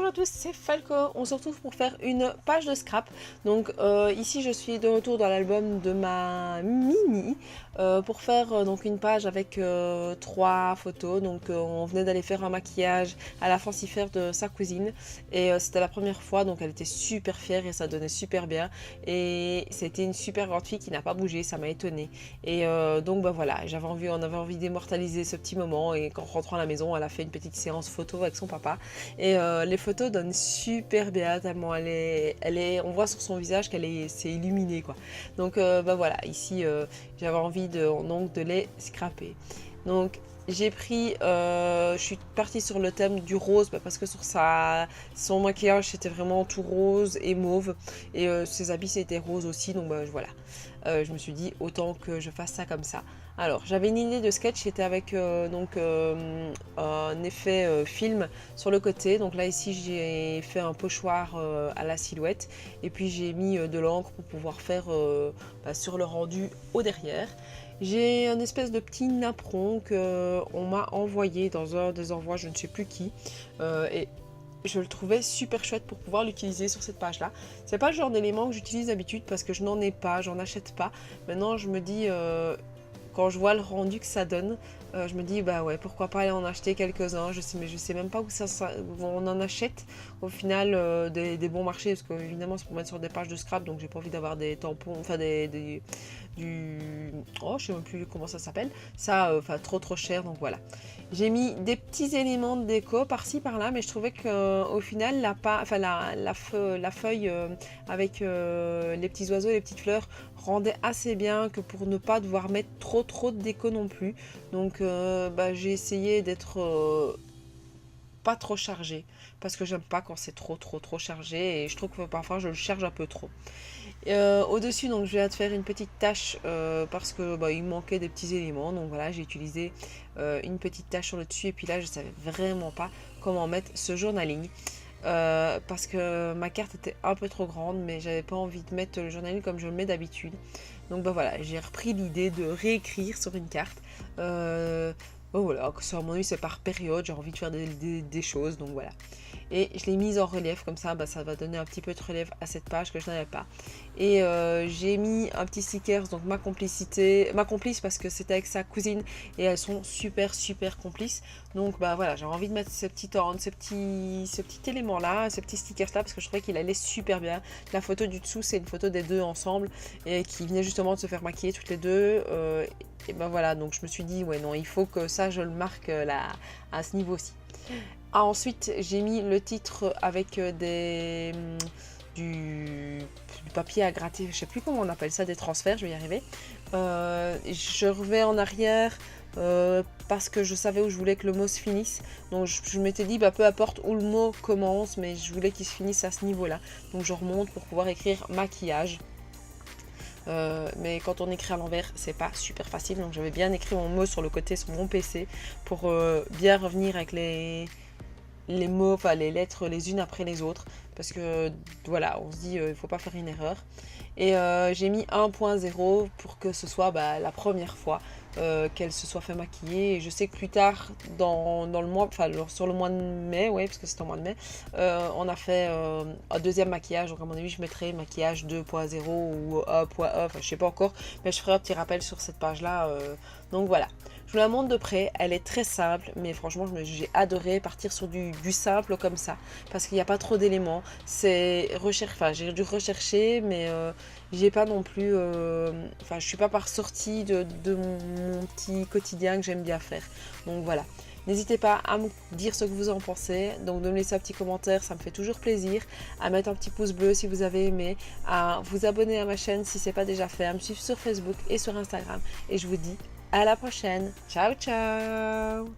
à tous, c'est Falco. On se retrouve pour faire une page de scrap. Donc ici je suis de retour dans l'album de ma mini pour faire donc une page avec 3 photos. Donc on venait d'aller faire un maquillage à la fancifère de sa cousine et c'était la première fois, donc elle était super fière et ça donnait super bien. Et c'était une super grande fille qui n'a pas bougé, ça m'a étonnée. Et donc bah voilà, on avait envie d'immortaliser ce petit moment et qu'en rentrant à la maison, elle a fait une petite séance photo avec son papa. Et les photos donnent super bien, tellement on voit sur son visage c'est illuminé quoi. Donc bah voilà, ici j'avais envie donc de les scraper. Donc j'ai pris, je suis partie sur le thème du rose parce que son maquillage c'était vraiment tout rose et mauve et ses habits c'était rose aussi, donc bah, voilà. Je me suis dit autant que je fasse ça comme ça. Alors j'avais une idée de sketch, c'était avec un effet film sur le côté. Donc là ici j'ai fait un pochoir à la silhouette et puis j'ai mis de l'encre pour pouvoir faire sur le rendu au derrière. J'ai un espèce de petit napperon qu'on m'a envoyé dans un des envois, je ne sais plus qui, et je le trouvais super chouette pour pouvoir l'utiliser sur cette page là. C'est pas le genre d'élément que j'utilise d'habitude parce que je n'en ai pas, j'en achète pas. Maintenant je me dis, quand je vois le rendu que ça donne, je me dis bah ouais, pourquoi pas aller en acheter quelques-uns. Mais je sais même pas où on en achète au final des bons marchés, parce que évidemment c'est pour mettre sur des pages de scrap, donc j'ai pas envie d'avoir des tampons, enfin oh je sais même plus comment ça s'appelle, ça enfin trop cher, donc voilà. J'ai mis des petits éléments de déco par-ci par-là, mais je trouvais que au final la feuille avec les petits oiseaux et les petites fleurs rendait assez bien que pour ne pas devoir mettre trop de déco non plus. Donc j'ai essayé d'être pas trop chargé parce que j'aime pas quand c'est trop chargé et je trouve que parfois je le charge un peu trop. Au-dessus, donc je vais te faire une petite tache parce que il me manquait des petits éléments, donc voilà, j'ai utilisé une petite tache sur le dessus et puis là je savais vraiment pas comment mettre ce journaling. Parce que ma carte était un peu trop grande, mais j'avais pas envie de mettre le journaling comme je le mets d'habitude. Donc voilà, j'ai repris l'idée de réécrire sur une carte. Voilà, sur mon c'est par période, j'ai envie de faire des choses, donc voilà. Et je l'ai mise en relief, comme ça, ça va donner un petit peu de relief à cette page que je n'avais pas. Et j'ai mis un petit sticker, donc ma complice parce que c'était avec sa cousine et elles sont super complices. Donc voilà, j'ai envie de mettre ce petit élément là, ce petit sticker là, parce que je trouvais qu'il allait super bien. La photo du dessous, c'est une photo des deux ensemble et qui venait justement de se faire maquiller toutes les deux. Et voilà, donc je me suis dit ouais non, il faut que ça je le marque là à ce niveau-ci. Ensuite j'ai mis le titre avec du papier à gratter, je sais plus comment on appelle ça, des transferts, je vais y arriver. Je reviens en arrière parce que je savais où je voulais que le mot se finisse, donc je m'étais dit peu importe où le mot commence, mais je voulais qu'il se finisse à ce niveau là, donc je remonte pour pouvoir écrire maquillage. Mais quand on écrit à l'envers, c'est pas super facile, donc j'avais bien écrit mon mot sur le côté sur mon PC pour bien revenir avec les mots, enfin les lettres les unes après les autres, parce que voilà, on se dit il faut pas faire une erreur. Et j'ai mis 1.0 pour que ce soit la première fois qu'elle se soit fait maquiller. Et je sais que plus tard dans le mois, enfin sur le mois de mai, ouais, parce que c'était au mois de mai, on a fait un deuxième maquillage. Donc à mon avis je mettrai maquillage 2.0 ou 1.1, enfin je sais pas encore, mais je ferai un petit rappel sur cette page là. Donc voilà, je vous la montre de près, elle est très simple, mais franchement j'ai adoré partir sur du simple comme ça, parce qu'il n'y a pas trop d'éléments. C'est j'ai dû rechercher, mais j'ai pas non plus, je suis pas par sortie de mon petit quotidien que j'aime bien faire. Donc voilà. N'hésitez pas à me dire ce que vous en pensez, donc de me laisser un petit commentaire, ça me fait toujours plaisir, à mettre un petit pouce bleu si vous avez aimé, à vous abonner à ma chaîne si ce n'est pas déjà fait, à me suivre sur Facebook et sur Instagram. Et je vous dis à la prochaine. Ciao ciao.